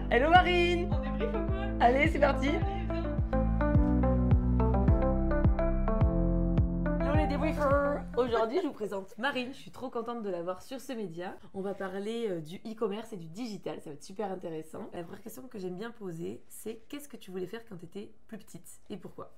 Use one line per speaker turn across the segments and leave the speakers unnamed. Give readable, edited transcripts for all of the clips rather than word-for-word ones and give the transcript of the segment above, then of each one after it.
Hello Marine.
On débrief ou quoi?
Allez, c'est parti. Hello les débriefers. Aujourd'hui, je vous présente Marine. Je suis trop contente de l'avoir sur ce média. On va parler du e-commerce et du digital. Ça va être super intéressant. La vraie question que j'aime bien poser, c'est qu'est-ce que tu voulais faire quand tu étais plus petite et pourquoi?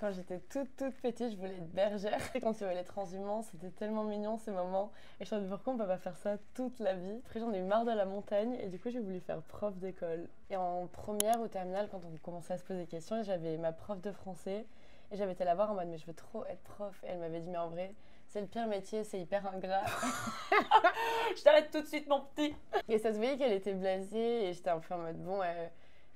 Quand j'étais toute petite, je voulais être bergère. Et quand tu vois les transhumants, c'était tellement mignon ces moments. Et je me suis dit pourquoi on peut pas faire ça toute la vie. Après j'en ai eu marre de la montagne et du coup j'ai voulu faire prof d'école. Et en première ou terminale, quand on commençait à se poser des questions, j'avais ma prof de français et j'avais été la voir en mode mais je veux trop être prof. Et elle m'avait dit mais en vrai c'est le pire métier, c'est hyper ingrat.
Je t'arrête tout de suite mon petit.
Et ça se voyait qu'elle était blasée et j'étais un peu en mode bon...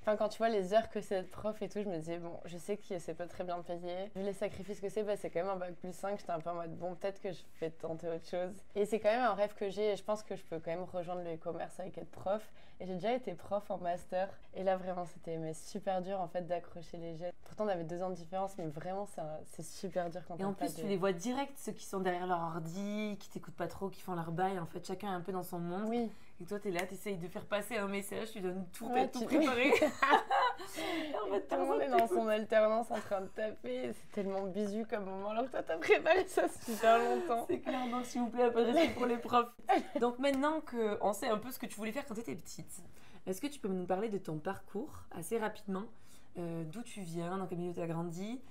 Enfin, quand tu vois les heures que c'est d'être prof et tout, je me disais, bon, je sais que c'est pas très bien payé. Vu les sacrifices que c'est, bah, c'est quand même un bac+5. J'étais un peu en mode, bon, peut-être que je vais tenter autre chose. Et c'est quand même un rêve que j'ai et je pense que je peux quand même rejoindre le e-commerce avec être prof. Et j'ai déjà été prof en master. Et là, vraiment, c'était super dur en fait d'accrocher les jeunes. Pourtant, on avait 2 ans de différence, mais vraiment, c'est super dur quand
Et en plus, tu les vois direct, ceux qui sont derrière leur ordi, qui t'écoutent pas trop, qui font leur bail. En fait, chacun est un peu dans son monde.
Oui.
Et toi, t'es là, t'essayes de faire passer un message, tu donnes tout,
Ouais,
t'as tout préparé.
En fait, tout le monde est dans son alternance en train de taper. C'est tellement bisu comme moment, alors que toi, t'as préparé ça super longtemps.
C'est clair, donc s'il vous plaît, un peu de respect pour les profs. Donc maintenant qu'on sait un peu ce que tu voulais faire quand tu étais petite, est-ce que tu peux nous parler de ton parcours assez rapidement, d'où tu viens, dans quel milieu tu as grandi,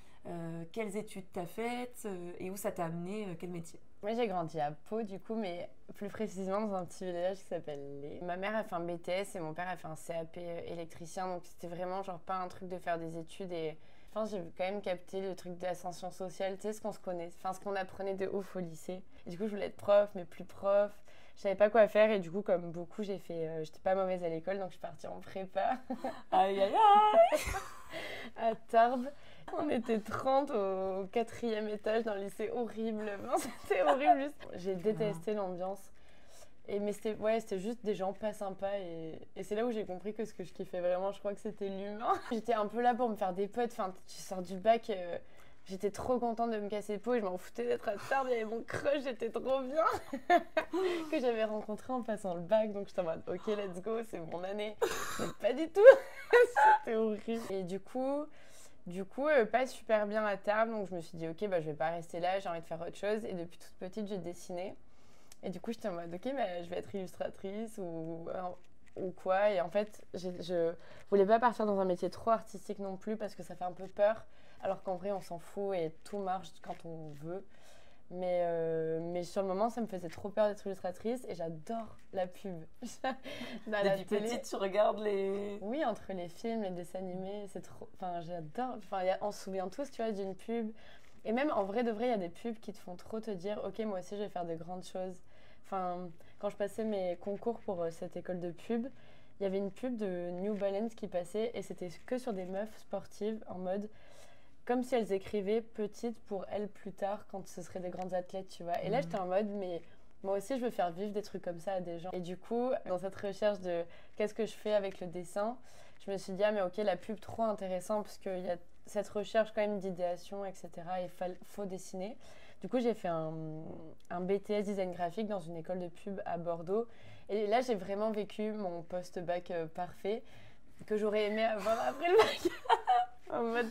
quelles études tu as faites et où ça t'a amené, quel métier?
Moi, j'ai grandi à Pau, du coup, mais plus précisément dans un petit village qui s'appelle Lé. Ma mère a fait un BTS et mon père a fait un CAP électricien, donc c'était vraiment genre pas un truc de faire des études. Et enfin, j'ai quand même capté le truc d'ascension sociale, tu sais, ce qu'on se connaît, enfin, ce qu'on apprenait de ouf au lycée. Et du coup, je voulais être prof, mais plus prof. Je savais pas quoi faire et du coup, comme beaucoup, j'étais pas mauvaise à l'école, donc je suis partie en prépa.
Aïe aïe aïe.
À Tarbes. On était 30 au 4e étage d'un lycée horrible. Non, c'était horrible. Juste. J'ai détesté l'ambiance. Mais c'était juste des gens pas sympas. Et c'est là où j'ai compris que ce que je kiffais vraiment, je crois que c'était l'humain. J'étais un peu là pour me faire des potes. Enfin, tu sors du bac. J'étais trop contente de me casser le pot et je m'en foutais d'être à Tarbes. Il y avait mon crush, j'étais trop bien. Que j'avais rencontré en passant le bac. Donc j'étais en mode, ok, let's go, c'est mon année. Mais pas du tout. C'était horrible. Et du coup, pas super bien à Tarbes. Donc je me suis dit, ok, bah, je vais pas rester là, j'ai envie de faire autre chose. Et depuis toute petite, j'ai dessiné. Et du coup, j'étais en mode, ok, bah, je vais être illustratrice ou quoi. Et en fait, je voulais pas partir dans un métier trop artistique non plus parce que ça fait un peu peur. Alors qu'en vrai, on s'en fout et tout marche quand on veut. Mais sur le moment, ça me faisait trop peur d'être illustratrice et j'adore la pub.
Depuis petite, tu regardes les...
Oui, entre les films, les dessins animés, c'est trop... Enfin, j'adore... Enfin, on se souvient tous, tu vois, d'une pub. Et même, en vrai de vrai, il y a des pubs qui te font trop te dire « Ok, moi aussi, je vais faire de grandes choses. » Enfin, quand je passais mes concours pour cette école de pub, il y avait une pub de New Balance qui passait et c'était que sur des meufs sportives en mode... Comme si elles écrivaient petites pour elles plus tard quand ce seraient des grandes athlètes, tu vois. Et là, j'étais en mode, mais moi aussi, je veux faire vivre des trucs comme ça à des gens. Et du coup, dans cette recherche de qu'est-ce que je fais avec le dessin, je me suis dit, ah, mais ok, la pub, trop intéressant, parce qu'il y a cette recherche quand même d'idéation, etc. Et faut dessiner. Du coup, j'ai fait un BTS design graphique dans une école de pub à Bordeaux. Et là, j'ai vraiment vécu mon post-bac parfait que j'aurais aimé avoir après le bac. En mode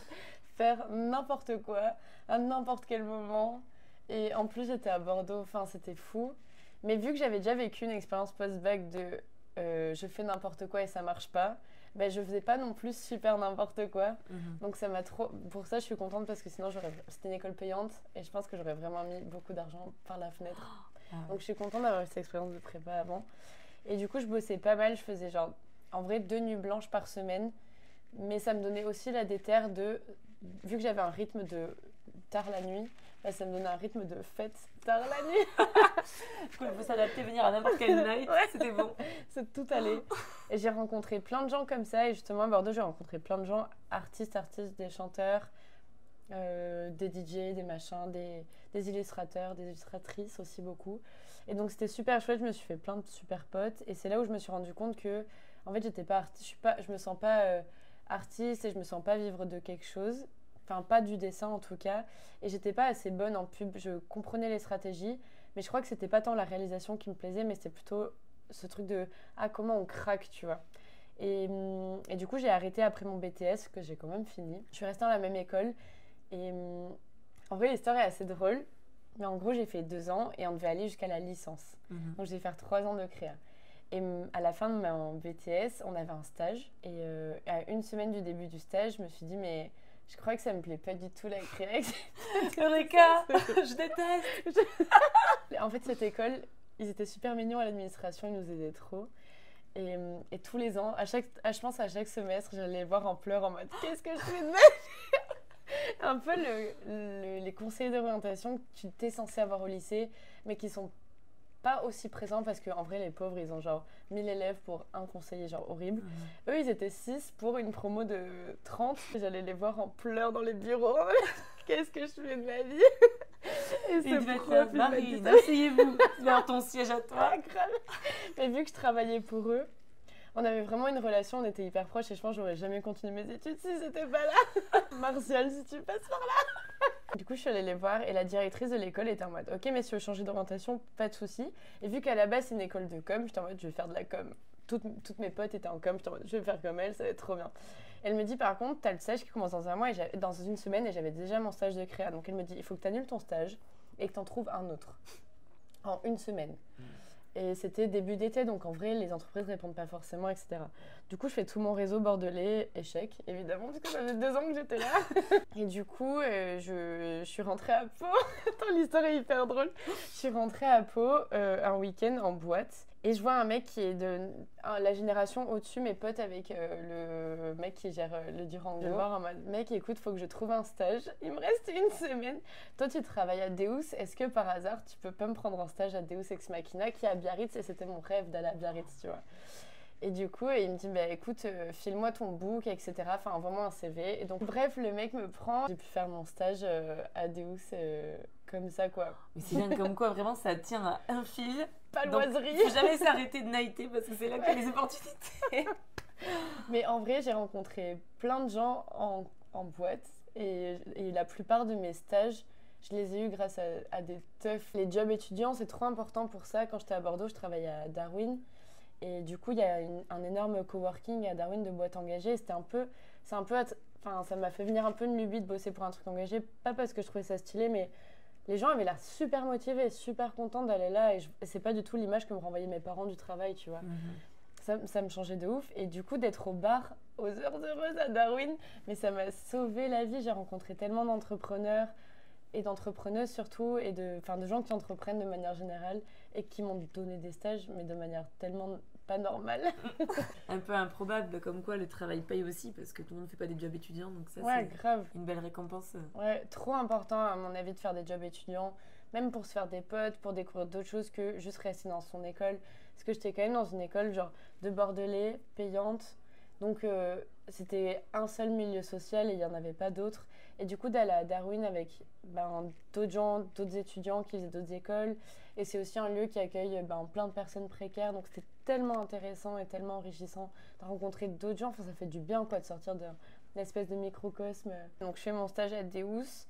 faire n'importe quoi, à n'importe quel moment. Et en plus, j'étais à Bordeaux, enfin, c'était fou. Mais vu que j'avais déjà vécu une expérience post-bac de je fais n'importe quoi et ça marche pas, ben, je faisais pas non plus super n'importe quoi. Donc ça m'a trop... Pour ça, je suis contente parce que sinon, c'était une école payante et je pense que j'aurais vraiment mis beaucoup d'argent par la fenêtre. Donc je suis contente d'avoir eu cette expérience de prépa avant. Et du coup, je bossais pas mal. Je faisais genre, en vrai, 2 nuits blanches par semaine. Mais ça me donnait aussi la déterre de... Vu que j'avais un rythme de tard la nuit, bah, ça me donnait un rythme de fête tard la nuit.
Du coup, il faut s'adapter, venir à n'importe quelle night, ouais. C'était bon.
C'est tout allé. Et j'ai rencontré plein de gens comme ça. Et justement, à Bordeaux, j'ai rencontré plein de gens, artistes, des chanteurs, des DJ, des machins, des illustrateurs, des illustratrices aussi beaucoup. Et donc, c'était super chouette. Je me suis fait plein de super potes. Et c'est là où je me suis rendu compte que, en fait, j'étais pas artiste. Je me sens pas... artiste et je me sens pas vivre de quelque chose, enfin pas du dessin en tout cas, et j'étais pas assez bonne en pub. Je comprenais les stratégies, mais je crois que c'était pas tant la réalisation qui me plaisait, mais c'était plutôt ce truc de comment on craque, tu vois. Et du coup, j'ai arrêté après mon BTS, que j'ai quand même fini. Je suis restée dans la même école. Et en vrai, l'histoire est assez drôle. Mais en gros, j'ai fait 2 ans et on devait aller jusqu'à la licence. Donc, je vais faire 3 ans de créa. Et à la fin de mon BTS, on avait un stage. Et à une semaine du début du stage, je me suis dit, mais je crois que ça me plaît pas du tout la créa.
Eureka, je déteste.
En fait, cette école, ils étaient super mignons à l'administration, ils nous aidaient trop. Et tous les ans, je pense à chaque semestre, j'allais les voir en pleurs en mode qu'est-ce que je fais de ma vie. Un peu les conseillers d'orientation que tu t'es censé avoir au lycée, mais qui sont pas aussi présents parce qu'en vrai, les pauvres, ils ont genre 1000 élèves pour un conseiller, genre horrible. Eux, ils étaient 6 pour une promo de 30. J'allais les voir en pleurs dans les bureaux. Qu'est-ce que je fais de ma vie? Et
il devait être Marine, asseyez-vous, vers ton siège à toi.
Ah, grave. Mais vu que je travaillais pour eux, on avait vraiment une relation, on était hyper proches et je pense que j'aurais jamais continué mes études si c'était pas là. Martial, si tu passes par là. Du coup, je suis allée les voir et la directrice de l'école était en mode ok, mais si tu veux changer d'orientation, pas de souci. Et vu qu'à la base, c'est une école de com, j'étais en mode je vais faire de la com. Toutes mes potes étaient en com, j'étais en mode je vais faire comme elle, ça va être trop bien. Elle me dit par contre, t'as le stage qui commence dans un mois et dans une semaine et j'avais déjà mon stage de créa. Donc elle me dit il faut que tu annules ton stage et que tu en trouves un autre en une semaine. Et c'était début d'été, donc en vrai, les entreprises répondent pas forcément, etc. Du coup, je fais tout mon réseau bordelais, échec, évidemment, parce que ça faisait 2 ans que j'étais là. Et du coup, je suis rentrée à Pau. Attends, l'histoire est hyper drôle. Je suis rentrée à Pau un week-end en boîte. Et je vois un mec qui est de la génération au-dessus, mes potes avec le mec qui gère le Durango. Je vais voir en mode, mec, écoute, faut que je trouve un stage. Il me reste une semaine. Toi, tu travailles à Deus. Est-ce que par hasard, tu peux pas me prendre en stage à Deus Ex Machina, qui est à Biarritz? Et c'était mon rêve d'aller à Biarritz, tu vois. Et du coup, il me dit, bah écoute, file-moi ton book, etc. Enfin, envoie-moi un CV. Et donc, bref, le mec me prend. J'ai pu faire mon stage à Deus comme ça, quoi.
Mais c'est bien comme quoi, vraiment, ça tient à un fil.
Pas loiserie.
Il ne faut jamais s'arrêter de nighter parce que c'est là qu'il y a les opportunités.
Mais en vrai, j'ai rencontré plein de gens en boîte. Et la plupart de mes stages, je les ai eus grâce à des teufs. Les jobs étudiants, c'est trop important pour ça. Quand j'étais à Bordeaux, je travaillais à Darwin. Et du coup, il y a un énorme coworking à Darwin de boîtes engagées. Ça m'a fait venir un peu une lubie de bosser pour un truc engagé. Pas parce que je trouvais ça stylé, mais les gens avaient l'air super motivés, super contents d'aller là. Et c'est pas du tout l'image que me renvoyaient mes parents du travail, tu vois. Ça me changeait de ouf. Et du coup, d'être au bar aux heures heureuses à Darwin, mais ça m'a sauvé la vie. J'ai rencontré tellement d'entrepreneurs et d'entrepreneuses surtout, et de gens qui entreprennent de manière générale et qui m'ont donné des stages, mais de manière tellement pas normale.
Un peu improbable, comme quoi le travail paye aussi, parce que tout le monde ne fait pas des jobs étudiants, donc ça
ouais,
c'est
grave.
Une belle récompense.
Ouais, trop important à mon avis de faire des jobs étudiants, même pour se faire des potes, pour découvrir d'autres choses que juste rester dans son école. Parce que j'étais quand même dans une école genre de Bordelais, payante, donc c'était un seul milieu social et il n'y en avait pas d'autres. Et du coup, d'aller à Darwin avec d'autres gens, d'autres étudiants qui faisaient d'autres écoles. Et c'est aussi un lieu qui accueille plein de personnes précaires. Donc, c'était tellement intéressant et tellement enrichissant de rencontrer d'autres gens. Enfin, ça fait du bien quoi, de sortir d'une espèce de microcosme. Donc, je fais mon stage à Deus,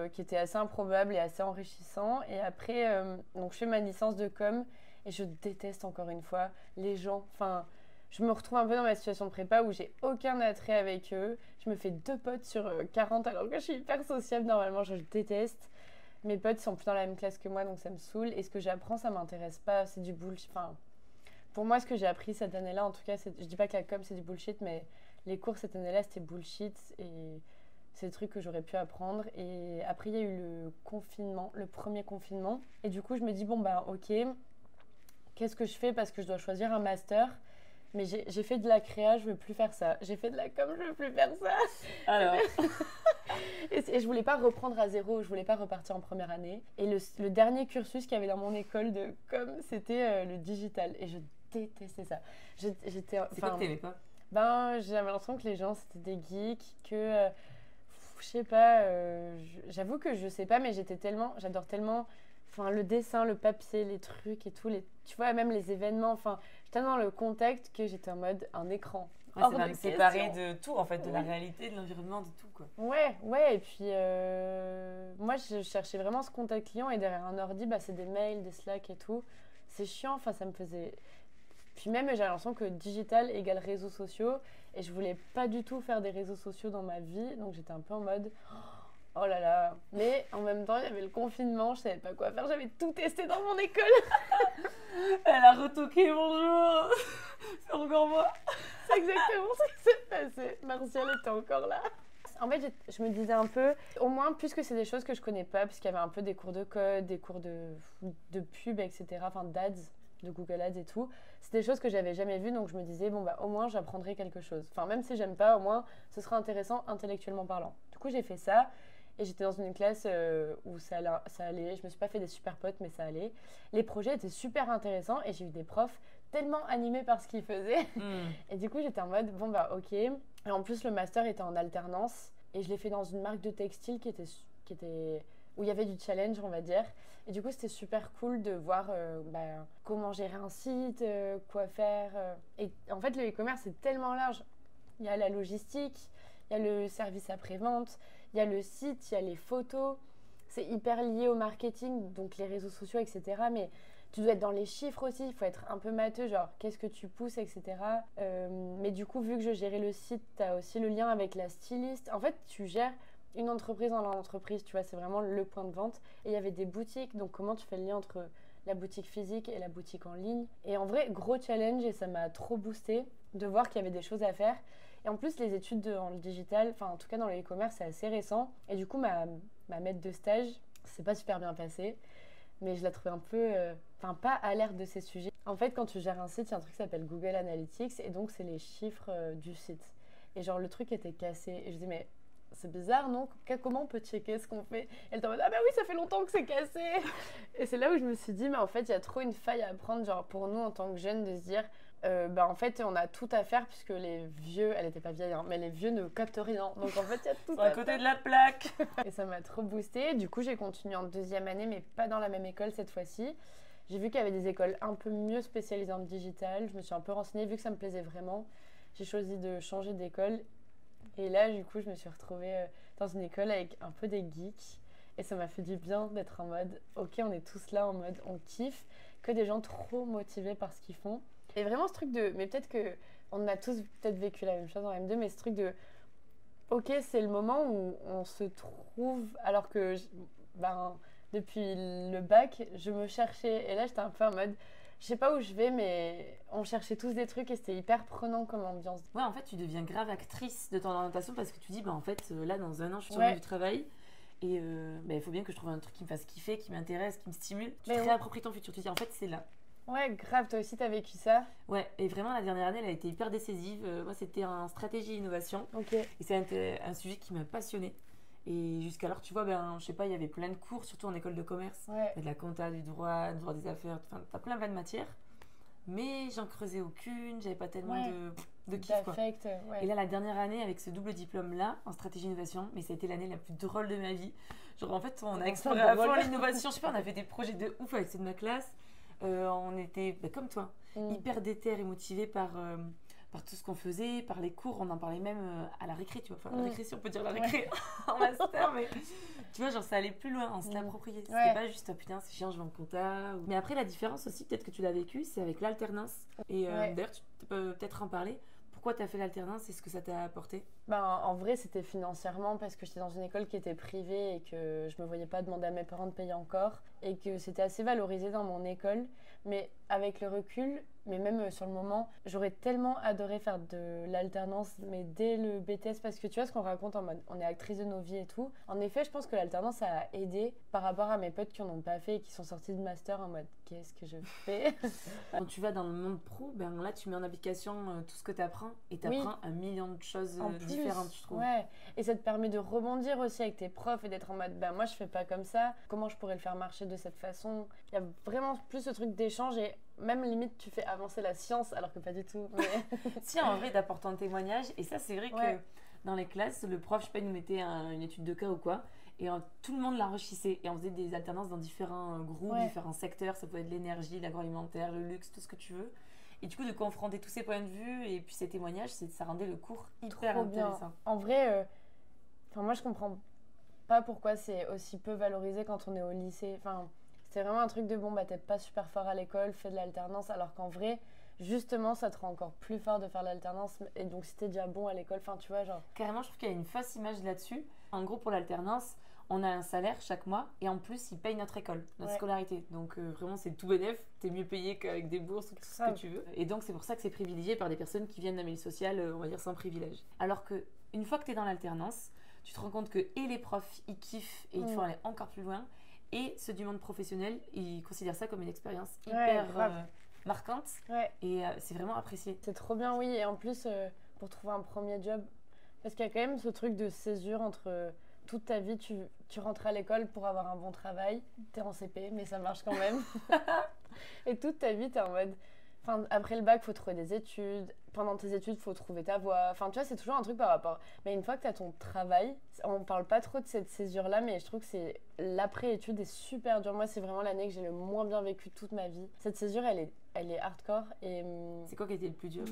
qui était assez improbable et assez enrichissant. Et après, donc, je fais ma licence de com. Et je déteste encore une fois les gens. Enfin, je me retrouve un peu dans ma situation de prépa où j'ai aucun attrait avec eux. Je me fais 2 potes sur 40 alors que je suis hyper sociable normalement, je le déteste. Mes potes sont plus dans la même classe que moi donc ça me saoule. Et ce que j'apprends, ça m'intéresse pas, c'est du bullshit. Enfin, pour moi, ce que j'ai appris cette année-là, en tout cas, je dis pas que la com c'est du bullshit, mais les cours cette année-là c'était bullshit et c'est des trucs que j'aurais pu apprendre. Et après, il y a eu le confinement, le premier confinement. Et du coup, je me dis, bon bah ok, qu'est-ce que je fais parce que je dois choisir un master. Mais j'ai fait de la créa, je veux plus faire ça. J'ai fait de la com, je veux plus faire ça.
Alors
et je voulais pas reprendre à zéro, je voulais pas repartir en première année. Et le dernier cursus qu'il y avait dans mon école de com, c'était le digital. Et je détestais ça.
C'est quoi que t'aimais pas?
J'avais l'impression que les gens c'était des geeks, que je sais pas, j'avoue que je sais pas, mais j'adore tellement le dessin, le papier, les trucs et tout, tu vois, même les événements, j'étais dans le contact que j'étais en mode un écran.
Ouais, c'est même séparé de tout, en fait, de la réalité, de l'environnement, de tout, quoi.
Ouais, et puis moi, je cherchais vraiment ce contact client et derrière un ordi, c'est des mails, des Slack et tout. C'est chiant, ça me faisait... Puis puis même, j'ai l'impression que digital égale réseaux sociaux. Et je voulais pas du tout faire des réseaux sociaux dans ma vie. Donc j'étais un peu en mode, oh là là. Mais en même temps, il y avait le confinement, je savais pas quoi faire. J'avais tout testé dans mon école.
Elle a retoqué, bonjour. C'est encore moi.
C'est exactement ce qui s'est passé. Martial était encore là. En fait, je me disais un peu, au moins, puisque c'est des choses que je connais pas, puisqu'il y avait un peu des cours de code, des cours de pub, etc., enfin d'ads, de Google Ads et tout, c'est des choses que j'avais jamais vues, donc je me disais, bon, bah, au moins, j'apprendrai quelque chose. Enfin, même si j'aime pas, au moins, ce sera intéressant intellectuellement parlant. Du coup, j'ai fait ça, et j'étais dans une classe où ça allait. Je me suis pas fait des super potes, mais ça allait. Les projets étaient super intéressants, et j'ai eu des profs tellement animés par ce qu'ils faisaient. Et du coup, j'étais en mode, bon, bah, ok. Et en plus, le master était en alternance. Et je l'ai fait dans une marque de textile où il y avait du challenge, on va dire. Et du coup, c'était super cool de voir comment gérer un site, quoi faire. Et en fait, le e-commerce, c'est tellement large. Il y a la logistique, il y a le service après-vente, il y a le site, il y a les photos. C'est hyper lié au marketing, donc les réseaux sociaux, etc. Mais tu dois être dans les chiffres aussi, il faut être un peu matheux, genre qu'est-ce que tu pousses, etc. Mais du coup, vu que je gérais le site, tu as aussi le lien avec la styliste. En fait, tu gères une entreprise dans l'entreprise, tu vois, c'est vraiment le point de vente. Et il y avait des boutiques, donc comment tu fais le lien entre la boutique physique et la boutique en ligne. Et en vrai, gros challenge, et ça m'a trop boosté de voir qu'il y avait des choses à faire. Et en plus, les études dans le digital, enfin en tout cas dans le e-commerce, c'est assez récent. Et du coup, ma maître de stage, c'est pas super bien passé. Mais je la trouvais un peu, pas alerte de ces sujets. En fait, quand tu gères un site, il y a un truc qui s'appelle Google Analytics, et donc c'est les chiffres du site. Et genre, le truc était cassé. Et je dis, mais c'est bizarre, non? Comment on peut checker ce qu'on fait? Et elle était en mode, ah bah oui, ça fait longtemps que c'est cassé. Et c'est là où je me suis dit, mais en fait, il y a trop une faille à prendre, genre pour nous en tant que jeunes, de se dire, en fait, on a tout à faire, puisque les vieux, elle n'était pas vieille, hein, mais les vieux ne captent rien. Donc en fait, il y a tout à
à côté de la plaque.
Et ça m'a trop boostée. Du coup, j'ai continué en deuxième année, mais pas dans la même école cette fois-ci. J'ai vu qu'il y avait des écoles un peu mieux spécialisées en digital. Je me suis un peu renseignée, vu que ça me plaisait vraiment. J'ai choisi de changer d'école. Et là, du coup, je me suis retrouvée dans une école avec un peu des geeks. Et ça m'a fait du bien d'être en mode, ok, on est tous là en mode, on kiffe, que des gens trop motivés par ce qu'ils font. Et vraiment ce truc de, mais peut-être que on a tous peut-être vécu la même chose en M2, mais ce truc de, ok, c'est le moment où on se trouve, alors que depuis le bac, je me cherchais. Et là, j'étais un peu en mode, je sais pas où je vais, mais on cherchait tous des trucs et c'était hyper prenant comme ambiance.
Ouais, en fait, tu deviens grave actrice de ton orientation parce que tu dis, en fait, là, dans un an, je suis sur le monde du travail. Et il faut bien que je trouve un truc qui me fasse kiffer, qui m'intéresse, qui me stimule. Tu te réappropries ton futur. Tu dis, en fait, c'est là.
Ouais, grave, toi aussi, t'as vécu ça?
Ouais, et vraiment, la dernière année, elle a été hyper décisive. Moi, c'était en stratégie et innovation.
Ok.
Et c'est un sujet qui m'a passionnée. Et jusqu'alors, tu vois, je sais pas, il y avait plein de cours, surtout en école de commerce.
Ouais.
Il y a de la compta, du droit des affaires, enfin, t'as plein de matières. Mais j'en creusais aucune, j'avais pas tellement de kiff, quoi.
Ouais.
Et là, la dernière année, avec ce double diplôme-là, en stratégie innovation, mais ça a été l'année la plus drôle de ma vie. Genre, en fait, on a exploré à fond l'innovation. Je sais pas, on a fait des projets de ouf avec ceux de ma classe. On était, comme toi, hyper déter et motivés par tout ce qu'on faisait, par les cours. On en parlait même à la récré, tu vois. Enfin, la récré, si on peut dire la récré en master, mais tu vois, genre ça allait plus loin, on se l'appropriait. C'était pas juste, putain, c'est chiant, je vais en compta. Mais après, la différence aussi, peut-être que tu l'as vécu, c'est avec l'alternance. Et d'ailleurs, tu peux peut-être en parler. Pourquoi tu as fait l'alternance et ce que ça t'a apporté?
En vrai, c'était financièrement parce que j'étais dans une école qui était privée et que je me voyais pas demander à mes parents de payer encore et que c'était assez valorisé dans mon école. Mais avec le recul, mais même sur le moment, j'aurais tellement adoré faire de l'alternance, mais dès le BTS, parce que tu vois ce qu'on raconte en mode on est actrice de nos vies et tout. En effet, je pense que l'alternance a aidé par rapport à mes potes qui en ont pas fait et qui sont sortis de master en mode qu'est-ce que je fais?
Quand tu vas dans le monde pro, là tu mets en application tout ce que tu apprends et tu apprends un million de choses différentes, je trouve.
Ouais, et ça te permet de rebondir aussi avec tes profs et d'être en mode moi je fais pas comme ça, comment je pourrais le faire marcher de cette façon? Il y a vraiment plus ce truc d'échange et même limite tu fais avancer la science alors que pas du tout. Mais...
si, en vrai, d'apporter un témoignage. Et ça, c'est vrai que dans les classes, le prof, je sais pas, il nous mettait une étude de cas ou quoi. Et tout le monde l'enrichissait. Et on faisait des alternances dans différents groupes, différents secteurs. Ça pouvait être l'énergie, l'agroalimentaire, le luxe, tout ce que tu veux. Et du coup, de confronter tous ces points de vue et puis ces témoignages, ça rendait le cours hyper intéressant.
Bien. En vrai, moi, je comprends pas pourquoi c'est aussi peu valorisé quand on est au lycée. C'est vraiment un truc de t'es pas super fort à l'école, fais de l'alternance. Alors qu'en vrai, justement, ça te rend encore plus fort de faire l'alternance. Et donc, si t'es déjà bon à l'école, enfin, tu vois, genre.
Carrément, je trouve qu'il y a une fausse image là-dessus. En gros, pour l'alternance, on a un salaire chaque mois et en plus, ils payent notre école, notre scolarité. Donc, vraiment, c'est tout bénef. T'es mieux payé qu'avec des bourses ou tout ce que tu veux. Et donc, c'est pour ça que c'est privilégié par des personnes qui viennent d'un milieu social, on va dire, sans privilège. Alors que une fois que t'es dans l'alternance, tu te rends compte que et les profs, ils kiffent et ils te font aller encore plus loin. Et ceux du monde professionnel, ils considèrent ça comme une expérience hyper marquante. Et c'est vraiment apprécié.
C'est trop bien, oui. Et en plus, pour trouver un premier job, parce qu'il y a quand même ce truc de césure entre toute ta vie, tu rentres à l'école pour avoir un bon travail. T'es en CP, mais ça marche quand même. Et toute ta vie, t'es en mode... Enfin, après le bac, il faut trouver des études. Pendant tes études, il faut trouver ta voie. Enfin, tu vois, c'est toujours un truc par rapport. Mais une fois que tu as ton travail, on parle pas trop de cette césure-là, mais je trouve que c'est l'après-étude est super dur. Moi, c'est vraiment l'année que j'ai le moins bien vécu toute ma vie. Cette césure, elle est hardcore. Et
c'est quoi qui a été le plus dur?